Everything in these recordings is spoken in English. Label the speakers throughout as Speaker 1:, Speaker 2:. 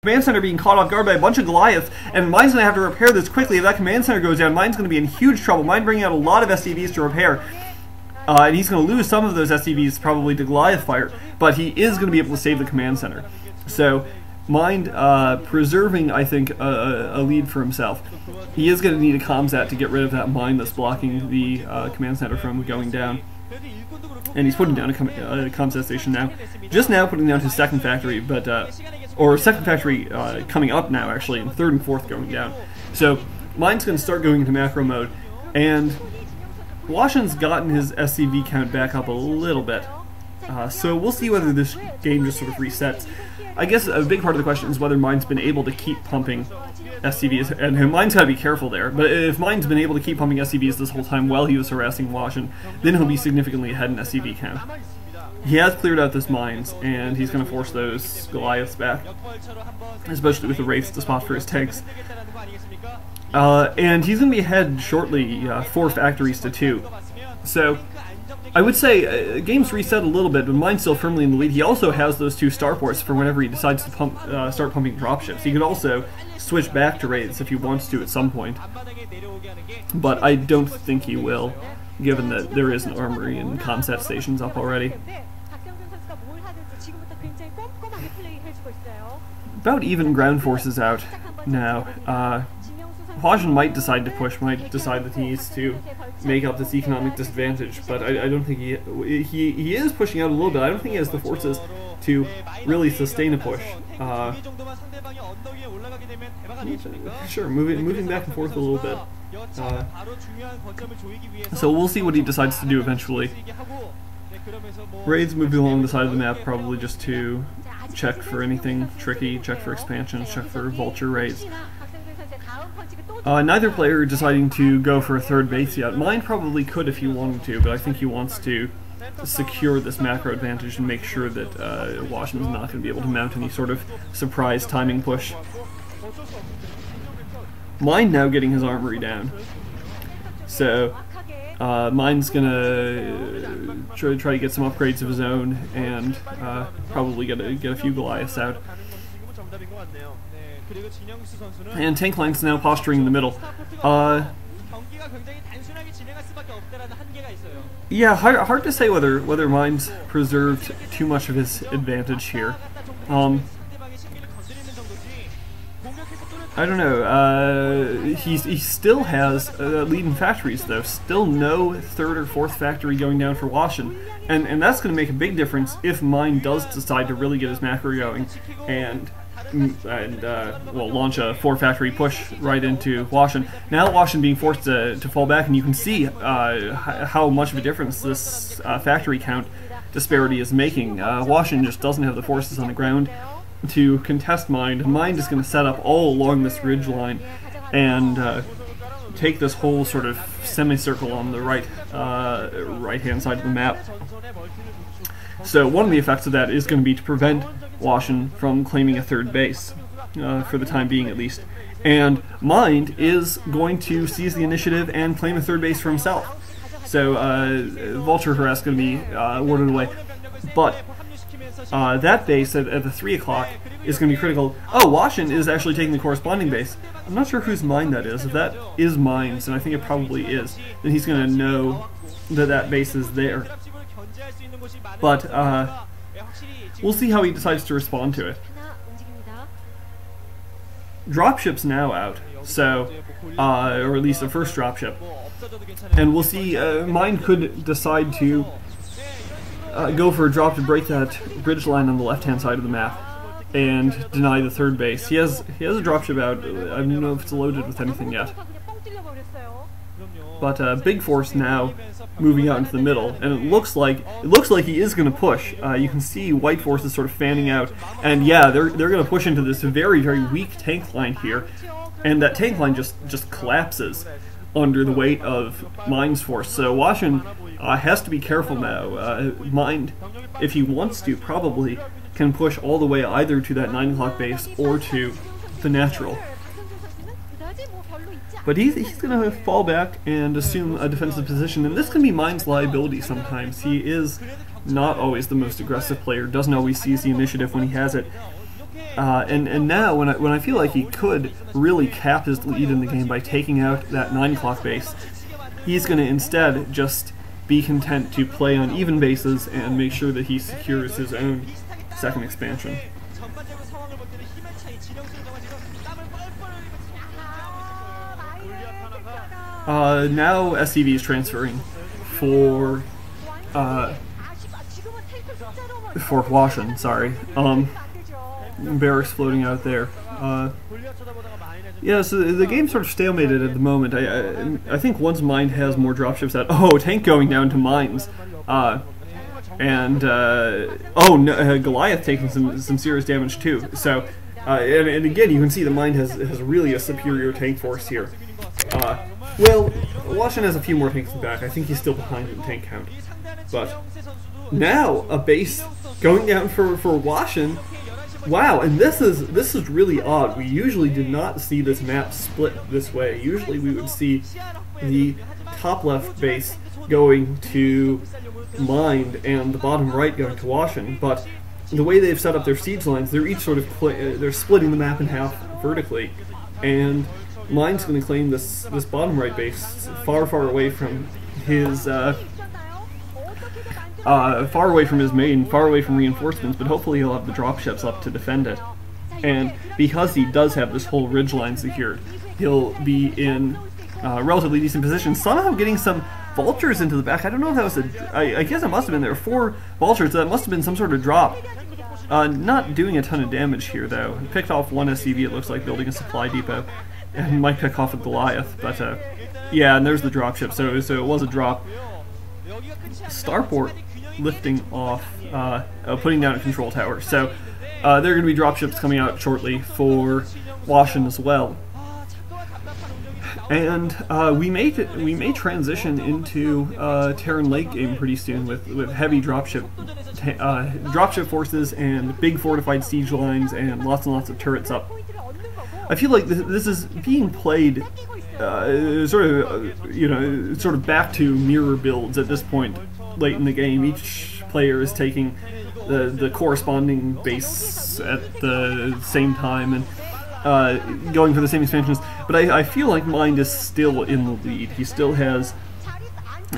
Speaker 1: Command center being caught off guard by a bunch of Goliaths, and Mind's going to have to repair this quickly. If that command center goes down, Mind's going to be in huge trouble. Mind bringing out a lot of SCVs to repair, and he's going to lose some of those SCVs probably to Goliath fire, but he is going to be able to save the command center. So Mind preserving, I think, a lead for himself. He is going to need a Comsat to get rid of that mine that's blocking the command center from going down. And he's putting down a Comsat station now. Just now putting down his second factory, but or second factory coming up now, actually, and third and fourth going down. So Mind's going to start going into macro mode, and Hwasin's gotten his SCV count back up a little bit. So we'll see whether this game just sort of resets. I guess a big part of the question is whether Mind's been able to keep pumping SCVs, and Mind's got to be careful there. But if Mind's been able to keep pumping SCVs this whole time while he was harassing Hwasin, then he'll be significantly ahead in SCV count. He has cleared out this mines, and he's going to force those Goliaths back, especially with the Wraiths to spot for his tanks. And he's going to be ahead shortly, 4 factories to 2. So I would say game's reset a little bit, but Mind's still firmly in the lead. He also has those 2 starports for whenever he decides to start pumping dropships. He could also switch back to Wraiths if he wants to at some point, but I don't think he will, given that there is an armory and Comsat stations up already. About even ground forces out now. Hwasin might decide to push, might decide that he needs to make up this economic disadvantage, but I don't think he is pushing out a little bit. I don't think he has the forces to really sustain a push. Sure, moving back and forth a little bit. So we'll see what he decides to do eventually. Raids moving along the side of the map, probably just to check for anything tricky, check for expansions, check for vulture raids. Neither player deciding to go for a third base yet. Mind probably could if he wanted to, but I think he wants to secure this macro advantage and make sure that Hwasin's not going to be able to mount any sort of surprise timing push. Mind now getting his armory down. So Mind's going to try to get some upgrades of his own and probably get a few Goliaths out. And Tank Line's now posturing in the middle. Yeah, hard to say whether Mind's preserved too much of his advantage here. I don't know. He still has a lead in factories, though. Still no third or fourth factory going down for Hwasin. And that's going to make a big difference if Mind does decide to really get his macro going and well, launch a 4-factory push right into Hwasin. Now Hwasin being forced to fall back, and you can see how much of a difference this factory count disparity is making. Hwasin just doesn't have the forces on the ground to contest Mind. Mind is going to set up all along this ridge line and take this whole sort of semicircle on the right-hand side of the map. So one of the effects of that is going to be to prevent Hwasin from claiming a third base, for the time being at least. And Mind is going to seize the initiative and claim a third base for himself. So Vulture Harass is going to be warded away. But that base at the 3 o'clock is going to be critical. Oh, Hwasin is actually taking the corresponding base. I'm not sure whose mine that is. If that is Mind's, and I think it probably is, then he's going to know that that base is there. But we'll see how he decides to respond to it. Dropship's now out, so or at least the first dropship, and we'll see. Mind could decide to go for a drop to break that bridge line on the left-hand side of the map and deny the third base. He has a dropship out. I don't know if it's loaded with anything yet, but big force now moving out into the middle, and it looks like he is going to push. You can see white forces sort of fanning out, and yeah, they're going to push into this very, very weak tank line here, and that tank line just collapses under the weight of Mind's force. So Hwasin has to be careful now. Mind, if he wants to, probably can push all the way either to that 9 o'clock base or to the natural. But he's going to fall back and assume a defensive position, and this can be Mind's liability sometimes. He is not always the most aggressive player, doesn't always seize the initiative when he has it. And now, when I feel like he could really cap his lead in the game by taking out that 9 o'clock base, he's going to instead just be content to play on even bases and make sure that he secures his own second expansion. Now SCV is transferring for Hwasin, sorry. Barracks floating out there. Yeah, so the game's sort of stalemated at the moment. I think once Mind has more dropships out... Oh, tank going down to mines. Oh, no, Goliath taking some serious damage too. So, and again, you can see the Mind has really a superior tank force here. Well, Hwasin has a few more tanks in the back. I think he's still behind in tank count. But now a base going down for Hwasin. Wow, and this is really odd. We usually do not see this map split this way. Usually we would see the top left base going to Mind and the bottom right going to Hwasin, but the way they've set up their siege lines, they're each sort of they're splitting the map in half vertically, and Mind's going to claim this bottom right base far away from his far away from his main, far away from reinforcements, but hopefully he'll have the dropships up to defend it. And because he does have this whole ridgeline secured, he'll be in relatively decent position, somehow getting some vultures into the back. I don't know if that was I guess it must have been there. 4 vultures, so that must have been some sort of drop. Not doing a ton of damage here, though. He picked off 1 SCV, it looks like, building a supply depot. And might pick off a Goliath, but yeah, and there's the dropship, so it was a drop. Starport lifting off, putting down a control tower. So there are going to be dropships coming out shortly for Hwasin as well. And we may transition into Terran late game pretty soon with heavy dropship forces and big fortified siege lines and lots of turrets up. I feel like this is being played sort of back to mirror builds at this point late in the game. Each player is taking the corresponding base at the same time and going for the same expansions. But I feel like Mind is still in the lead. He still has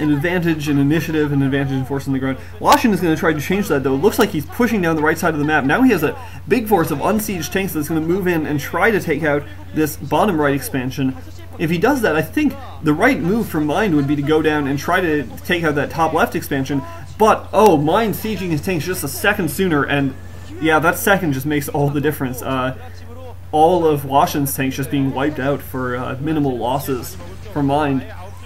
Speaker 1: an advantage in initiative, an advantage in force on the ground. Hwasin is going to try to change that, though. It looks like he's pushing down the right side of the map. Now he has a big force of unsieged tanks that's going to move in and try to take out this bottom right expansion. If he does that, I think the right move for Mind would be to go down and try to take out that top left expansion. But, oh, Mind sieging his tanks just a second sooner, and yeah, that second just makes all the difference. All of Hwasin's tanks just being wiped out for minimal losses for Mind.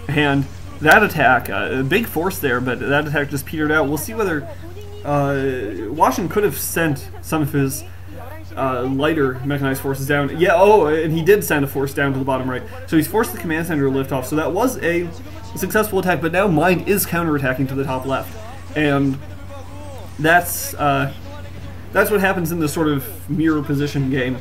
Speaker 1: And that attack, a big force there, but that attack just petered out. We'll see whether Hwasin could have sent some of his lighter mechanized forces down. Yeah, oh, and he did send a force down to the bottom right. So he's forced the command center to lift off. So that was a successful attack, but now Mind is counterattacking to the top left. And that's what happens in this sort of mirror position game.